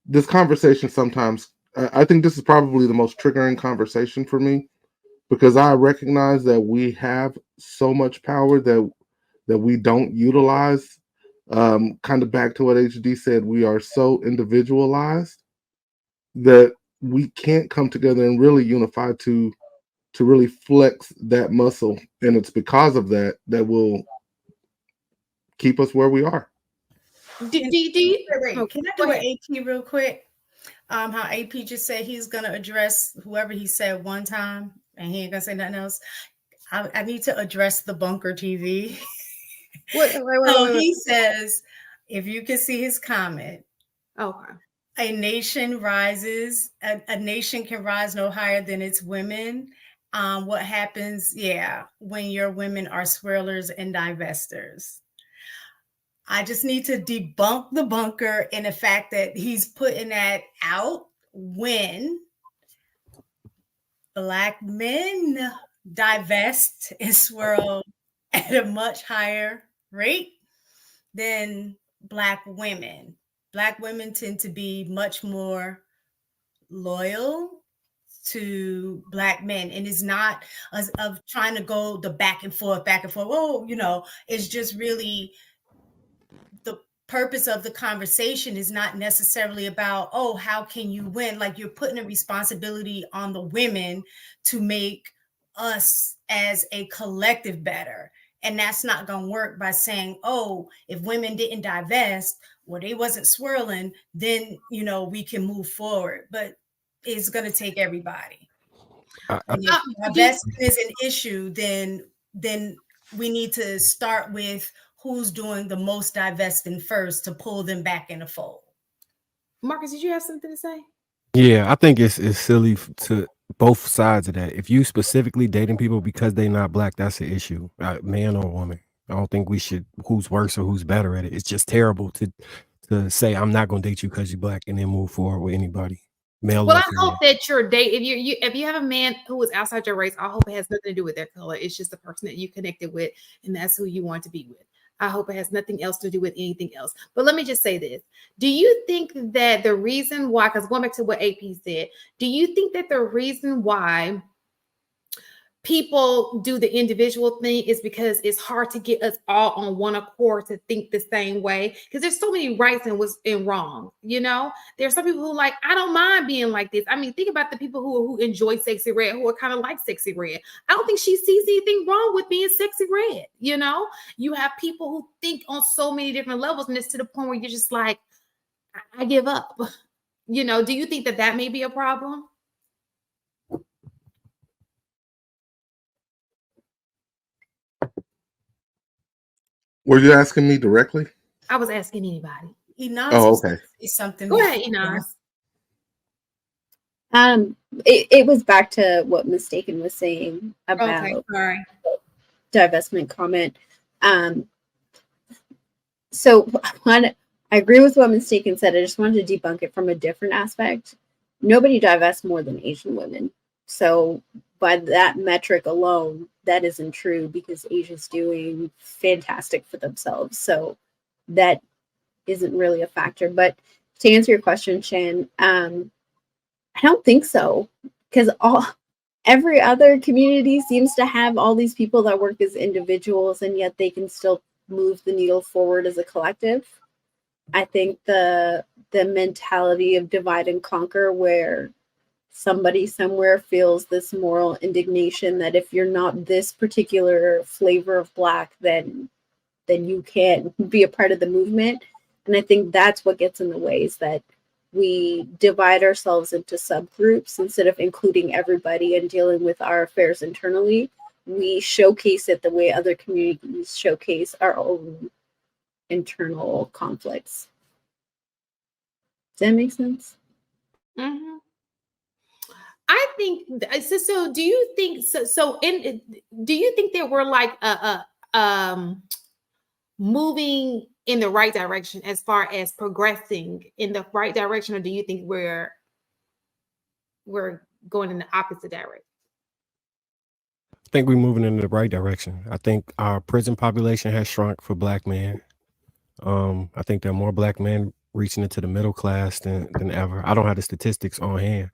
this conversation sometimes, I think this is probably the most triggering conversation for me, because I recognize that we have so much power that we don't utilize. Kind of back to what HD said, we are so individualized that we can't come together and really unify to really flex that muscle, and it's because of that that will keep us where we are. Wait, can I do an AP real quick? How AP just said he's gonna address whoever he said one time, and he ain't gonna say nothing else. I need to address the Bunker TV. So he says, if you can see his comment, Okay. a nation rises, a nation can rise no higher than its women. What happens, when your women are swirlers and divestors? I just need to debunk the Bunker and the fact that he's putting that out when Black men divest and swirl at a much higher rate than Black women. Black women tend to be much more loyal to Black men, and it's not of trying to go the back and forth, back and forth. Oh, it's just really the purpose of the conversation is not necessarily about, oh, how can you win? Like, you're putting a responsibility on the women to make us as a collective better. And that's not going to work by saying, oh, if women didn't divest or they wasn't swirling, then, we can move forward. But it's going to take everybody. And if divestment is an issue, then we need to start with who's doing the most divesting first to pull them back in the fold. Marcus, did you have something to say? Yeah, I think it's silly to both sides of that. If you specifically dating people because they're not Black, that's an issue, man or woman. I don't think we should who's worse or who's better at it. It's just terrible to say I'm not going to date you because you're Black and then move forward with anybody. Male well, or I female. hope that your date, if you have a man who is outside your race, I hope it has nothing to do with their color. It's just the person that you connected with, and that's who you want to be with. I hope it has nothing else to do with anything else. But let me just say this. Do you think that the reason why, because going back to what AP said, do you think that the reason why people do the individual thing is because it's hard to get us all on one accord to think the same way? Because there's so many rights and wrong. There's some people who like, I don't mind being like this. I mean, think about the people who enjoy Sexy Red, who are kind of like Sexy Red. I don't think she sees anything wrong with being Sexy Red. You have people who think on so many different levels, and it's to the point where you're just like, I give up. Do you think that may be a problem? Were you asking me directly? I was asking anybody. Enos, okay. Something. Go ahead, Enos. It was back to what Mistaken was saying about divestment comment. So I agree with what Mistaken said. I just wanted to debunk it from a different aspect. Nobody divests more than Asian women. So by that metric alone, that isn't true, because Asia's doing fantastic for themselves. So that isn't really a factor. But to answer your question, Shan, I don't think so, because every other community seems to have all these people that work as individuals, and yet they can still move the needle forward as a collective. I think the mentality of divide and conquer, where somebody somewhere feels this moral indignation that if you're not this particular flavor of Black, then you can't be a part of the movement. And I think that's what gets in the way, is that we divide ourselves into subgroups instead of including everybody and dealing with our affairs internally. We showcase it the way other communities showcase our own internal conflicts. Does that make sense? Mm-hmm. I think so. So do you think so? Do you think that we're like moving in the right direction as far as progressing in the right direction, or do you think we're going in the opposite direction? I think we're moving in the right direction. I think our prison population has shrunk for Black men. I think there are more Black men reaching into the middle class than ever. I don't have the statistics on hand,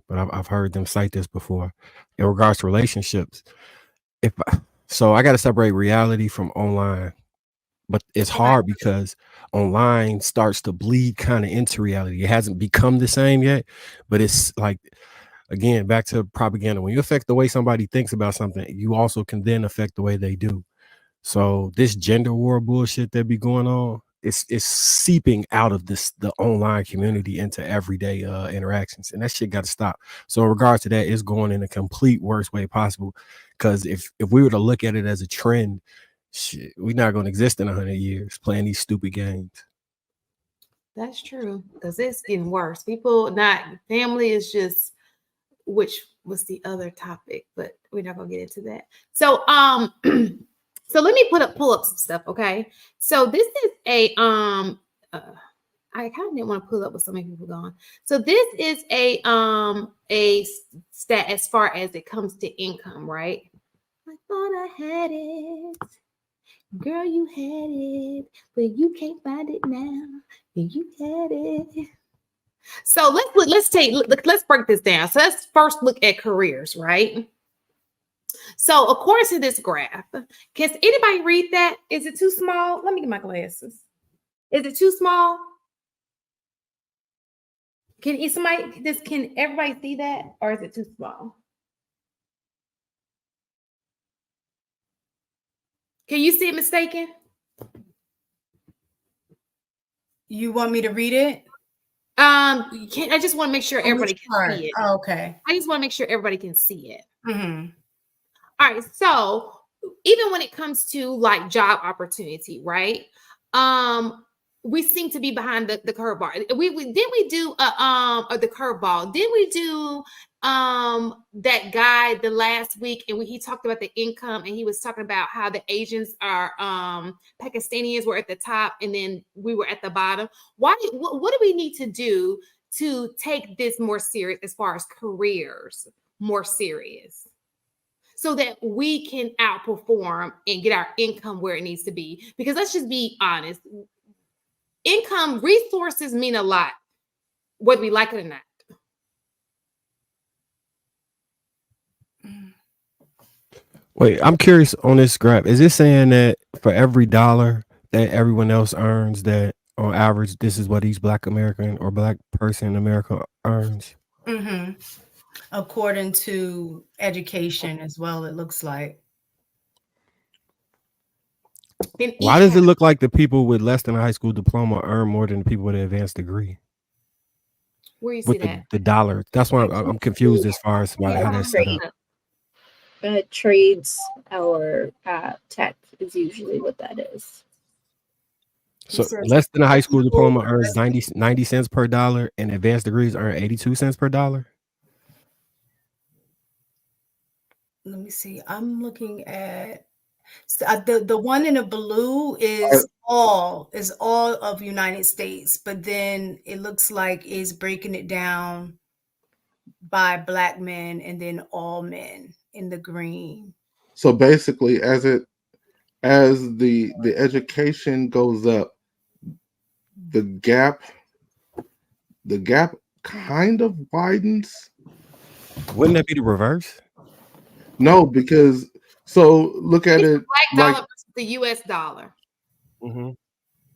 but I've heard them cite this before in regards to relationships. So I got to separate reality from online, but it's hard because online starts to bleed kind of into reality. It hasn't become the same yet, but it's like, again, back to propaganda. When you affect the way somebody thinks about something, you also can then affect the way they do. So this gender war bullshit that be going on, it's seeping out of the online community into everyday interactions, and that shit got to stop. So in regards to that, it's going in a complete worst way possible. Because if we were to look at it as a trend, shit, we're not going to exist in 100 years playing these stupid games. That's true, because it's getting worse. People, not family, is just, which was the other topic, but we're not gonna get into that. So so let me pull up some stuff, okay? So this is a I kind of didn't want to pull up with so many people gone. So this is a stat as far as it comes to income, right? I thought I had it. Girl, you had it, but you can't find it now. You had it. So let's break this down. So let's first look at careers, right? So according to this graph, can anybody read that? Is it too small? Let me get my glasses. Is it too small? Can everybody see that, or is it too small? Can you see it mistaken? You want me to read it? I just want to make sure everybody can see it. Oh, okay. I just want to make sure everybody can see it. Mm-hmm. All right. So even when it comes to like job opportunity, right? We seem to be behind the curveball. Did we do the curveball? Did we do that guy the last week, and he talked about the income, and he was talking about how the Asians are Pakistanis were at the top, and then we were at the bottom. What do we need to do to take this more serious as far as careers more serious, so that we can outperform and get our income where it needs to be? Because let's just be honest, income resources mean a lot, whether we like it or not. Wait, I'm curious on this graph. Is it saying that for every dollar that everyone else earns, that on average, this is what each Black American or Black person in America earns? Mm-hmm. According to education as well, it looks like. Why does it look like the people with less than a high school diploma earn more than the people with an advanced degree? Where you see that? The dollar. That's why I'm confused as far as how that's set up. Trades or tech is usually what that is. So less than a high school diploma earns 90 cents per dollar, and advanced degrees earn 82 cents per dollar. Let me see. I'm looking at the one in the blue is all of United States, but then it looks like it's breaking it down by Black men and then all men in the green. So basically, as the education goes up, the gap kind of widens. Wouldn't that be the reverse? No, because so look at it Black dollar versus the US dollar. Mm-hmm.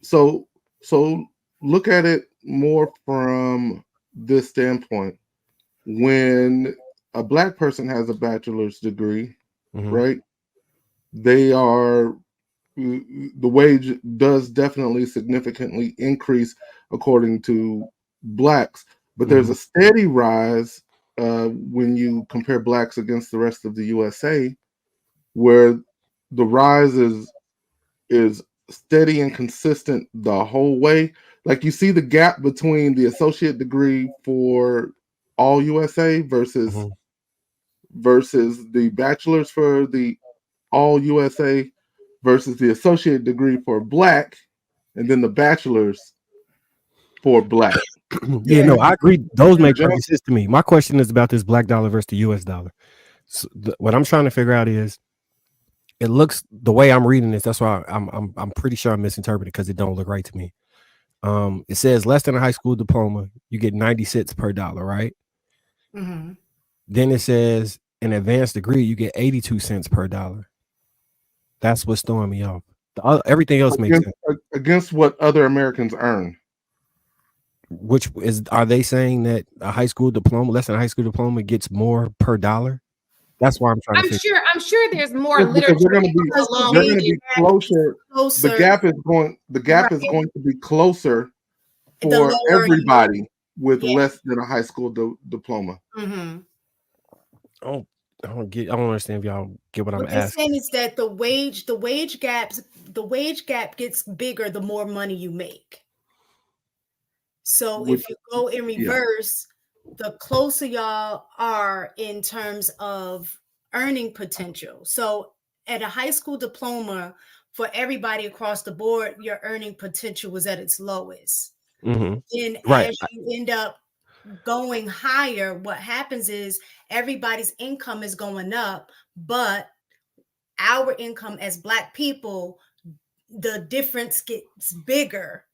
So look at it more from this standpoint. When a Black person has a bachelor's degree, mm-hmm. right? The wage does definitely significantly increase according to Blacks, but there's a steady rise when you compare Blacks against the rest of the USA, where the rise is steady and consistent the whole way. Like you see the gap between the associate degree for all USA versus the bachelor's for the all USA versus the associate degree for Black, and then the bachelor's for Black. Yeah, no, I agree. Those make perfect sense to me. My question is about this Black dollar versus the US dollar. So what I'm trying to figure out is, it looks, the way I'm reading this, that's why I'm pretty sure I'm misinterpreting, because it don't look right to me. It says less than a high school diploma, you get 90 cents per dollar, right? Mm-hmm. Then it says an advanced degree, you get 82 cents per dollar. That's what's throwing me off. Everything else makes sense. Against what other Americans earn. Which is, are they saying that a high school diploma, less than a high school diploma, gets more per dollar? That's why I'm trying to figure. I'm sure there's more Because literature they're going to be closer. The gap is going to be closer for everybody with less than a high school diploma. Mm-hmm. I don't understand if y'all get what I'm asking. What they're saying is that the wage gap gets bigger the more money you make. So if you go in reverse, the closer y'all are in terms of earning potential. So at a high school diploma, for everybody across the board, your earning potential was at its lowest. Mm-hmm. And Right. as you end up going higher, what happens is everybody's income is going up, but our income as Black people, the difference gets bigger.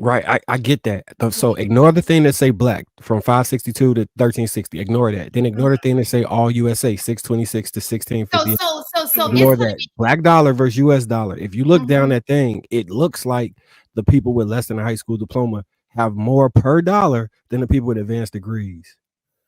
Right, I get that. So ignore the thing that say Black from 562 to 1360. Ignore that. Then ignore the thing that say all USA 626 to 1650. So ignore that. Black dollar versus US dollar. If you look down that thing, it looks like the people with less than a high school diploma have more per dollar than the people with advanced degrees.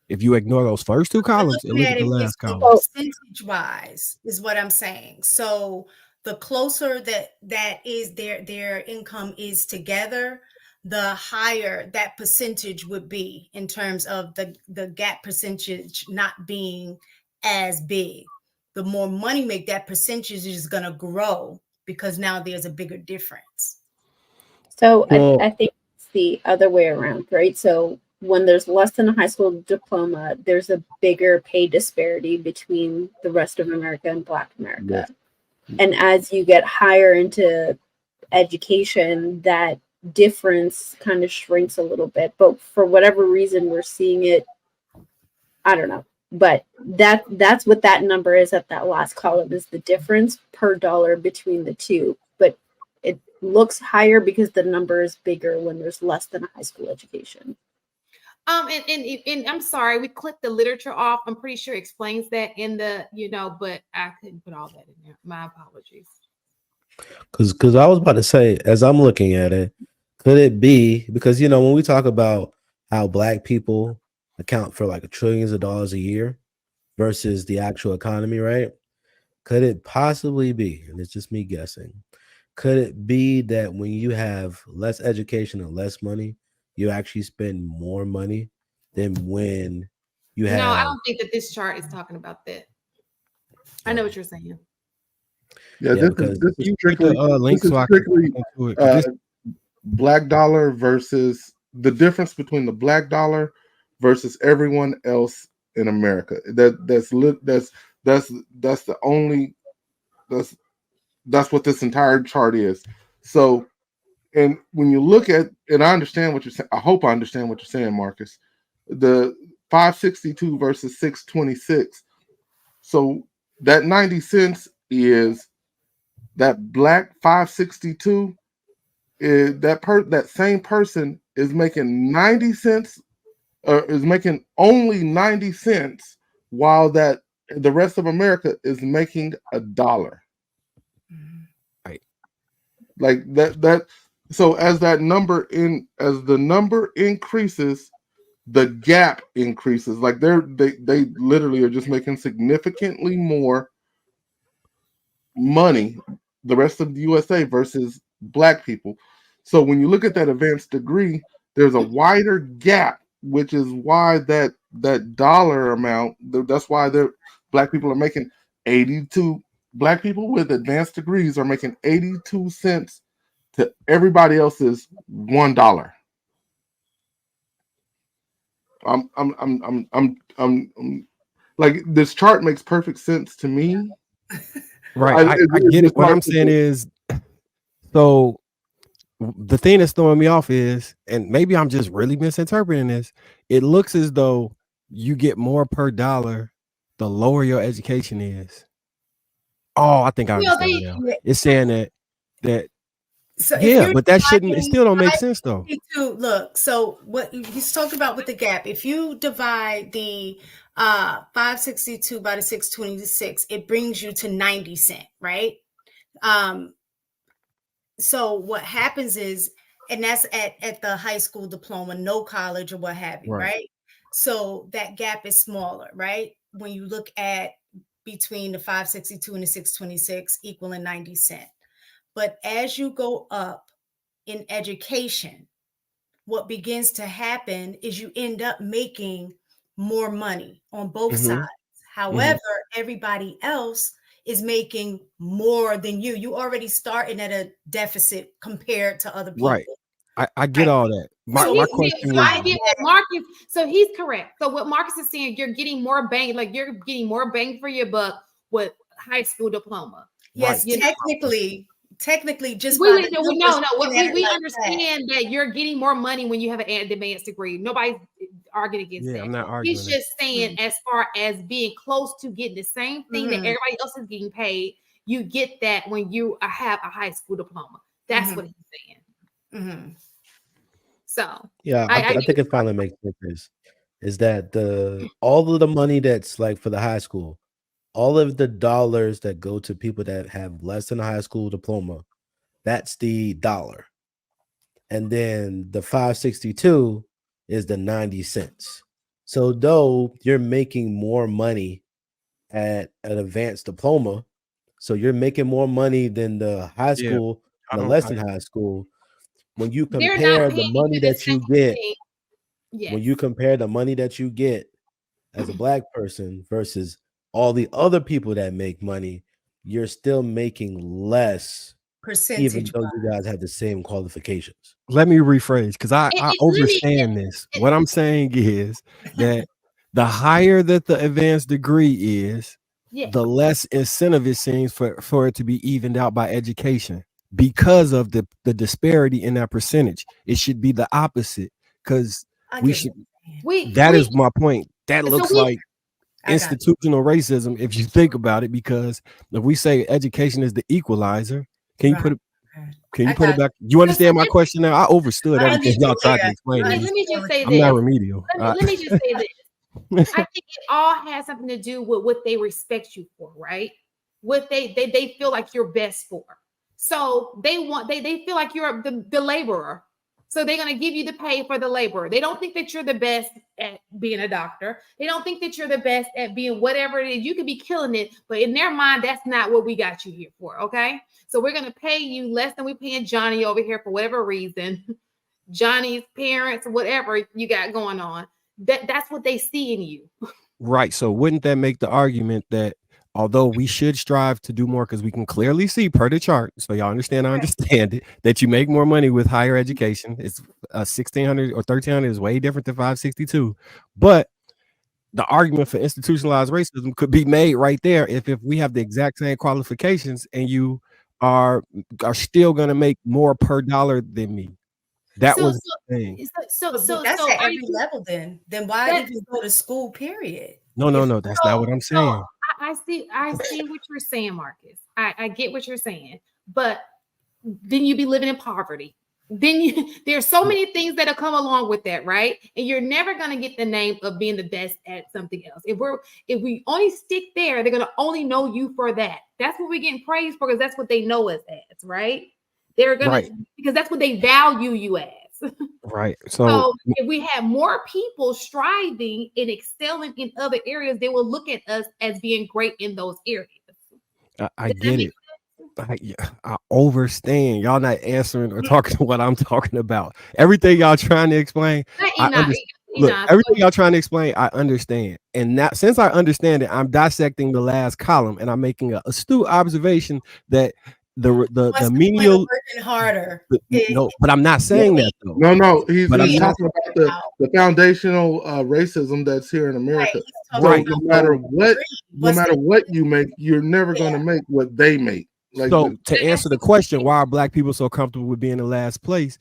If you ignore those first two columns and look at the last column, percentage wise is what I'm saying. So the closer that is their income is together, the higher that percentage would be in terms of the gap percentage not being as big. The more money make, that percentage is going to grow because now there's a bigger difference. So I think it's the other way around, right? So when there's less than a high school diploma, there's a bigger pay disparity between the rest of America and Black America. Yeah. And as you get higher into education, that difference kind of shrinks a little bit. But for whatever reason, we're seeing it, I don't know. But that's what that number is at that last column, is the difference per dollar between the two. But it looks higher because the number is bigger when there's less than a high school education. And I'm sorry, we clicked the literature off. I'm pretty sure it explains that in the, but I couldn't put all that in there. My apologies. Because I was about to say, as I'm looking at it, could it be, because, when we talk about how Black people account for like trillions of dollars a year versus the actual economy, right? Could it possibly be, and it's just me guessing, could it be that when you have less education and less money, you actually spend more money than when you have? No, I don't think that this chart is talking about that. I know what you're saying. Yeah, this is strictly Black dollar versus the difference between the Black dollar versus everyone else in America. That's what this entire chart is. So, and when you look at, and I understand what you're saying, I hope I understand what you're saying, Marcus, the 562 versus 626. So that 90 cents is that Black 562 is that same person is making 90 cents, or is making only 90 cents, while that the rest of America is making $1. Right. Like that. So as the number increases, the gap increases. Like they literally are just making significantly more money, the rest of the USA versus Black people. So when you look at that advanced degree, there's a wider gap, which is why that dollar amount, that's why Black people are making 82. Black people with advanced degrees are making 82 cents to everybody else's $1. I'm like, this chart makes perfect sense to me. Right. I get it. What I'm saying is, so the thing that's throwing me off is, and maybe I'm just really misinterpreting this, it looks as though you get more per dollar the lower your education is. Oh, I think I understand now. It's saying that So if Yeah, you're but that shouldn't. It dividing still don't make sense though. 562, look, so what he's talking about with the gap, if you divide the 562 by the 626, it brings you to 90 cent, right? So what happens is, and that's at the high school diploma, no college or what have you, Right. right? So that gap is smaller, right? When you look at between the 562 and the 626 equaling 90 cent. But as you go up in education, what begins to happen is you end up making more money on both Mhm. sides. However, everybody else is making more than you. You already starting at a deficit compared to other people. Right. I get Right. all that. My So my he's- question So I was, get what Marcus. So he's correct. So what Marcus is saying, you're getting more bang, like you're getting more bang for your buck with high school diploma. yes, Right. technically, just We, by we, the no, numbers, no, looking at it we like that. understand that you're getting more money when you have an advanced degree. Nobody's arguing against yeah, that. I'm not arguing. He's That. just saying, as far as being close to getting the same thing that Mhm. everybody else is getting paid, you get that when you have a high school diploma. That's what he's saying. Mhm. So Yeah, I I think it finally makes sense. Is that all of the money that's like for the high school, all of the dollars that go to people that have less than a high school diploma, that's the dollar. And then the 562 is the 90 cents. So though you're making more money at an advanced diploma, so you're making more money than the high Yeah, school and the don't. less than high school. When you they're not compare the paying money you the that you same get, thing. Yes. when you compare the money that you get as a black person versus all the other people that make money, you're still making less, even Percentage. though you guys have the same qualifications. Let me rephrase because I let me- understand this. What I'm saying is that the higher that the advanced degree is, Yeah. the less incentive it seems for it to be evened out by education because of the disparity in that percentage. It should be the opposite because I we get should. We That we, is my point. That So looks we- like I got institutional racism if you think about it, because if we say education is the equalizer, can you Right. put it? Okay. Can you I put it got back? You understand my this- question now? I overstood I everything y'all tried to understand. explain to let me. me just say I'm this. not remedial. Let me just say this. I think it all has something to do with what they respect you for, right? What they feel like you're best for. So they feel like you're the laborer. So they're gonna give you the pay for the laborer. They don't think that you're the best at being a doctor. They don't think that you're the best at being whatever it is. You could be killing it, but in their mind, that's not what we got you here for. Okay. So we're gonna pay you less than we're paying Johnny over here for whatever reason. Johnny's parents, whatever you got going on. That's what they see in you. Right. So wouldn't that make the argument that although we should strive to do more, because we can clearly see per the chart, so y'all understand, I understand it, that you make more money with higher education. It's 1,600 or 1,300 is way different than 562. But the argument for institutionalized racism could be made right there if we have the exact same qualifications and you are still going to make more per dollar than me. That was the thing. But that's at every level then. Then why even go to school, period? No, that's not what I'm saying. I see what you're saying, Marcus. I get what you're saying, but then you be living in poverty. Then there's so many things that'll come along with that, right? And you're never gonna get the name of being the best at something else. If we only stick there, they're gonna only know you for that. That's what we're getting praised for, because that's what they know us as, right? They're gonna because that's what they value you as. Right. So if we have more people striving and excelling in other areas, they will look at us as being great in those areas. I get it. I overstand. Y'all not answering or talking to what I'm talking about. Everything y'all trying to explain, everything y'all trying to explain, I understand. And now, since I understand it, I'm dissecting the last column and I'm making an astute observation that the menial working harder. No, but I'm not saying that though. No, he's talking about the foundational racism that's here in America. Right. So no matter what you make, you're never going to make what they make. Like, so to answer the question, why are black people so comfortable with being in last place?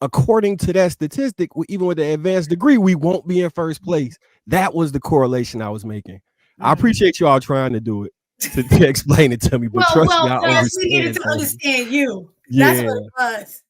According to that statistic, even with the advanced degree, we won't be in first place. That was the correlation I was making. I appreciate you all trying to do it to explain it to me, but trust me, I understand. To understand you. That's Yeah. what it was.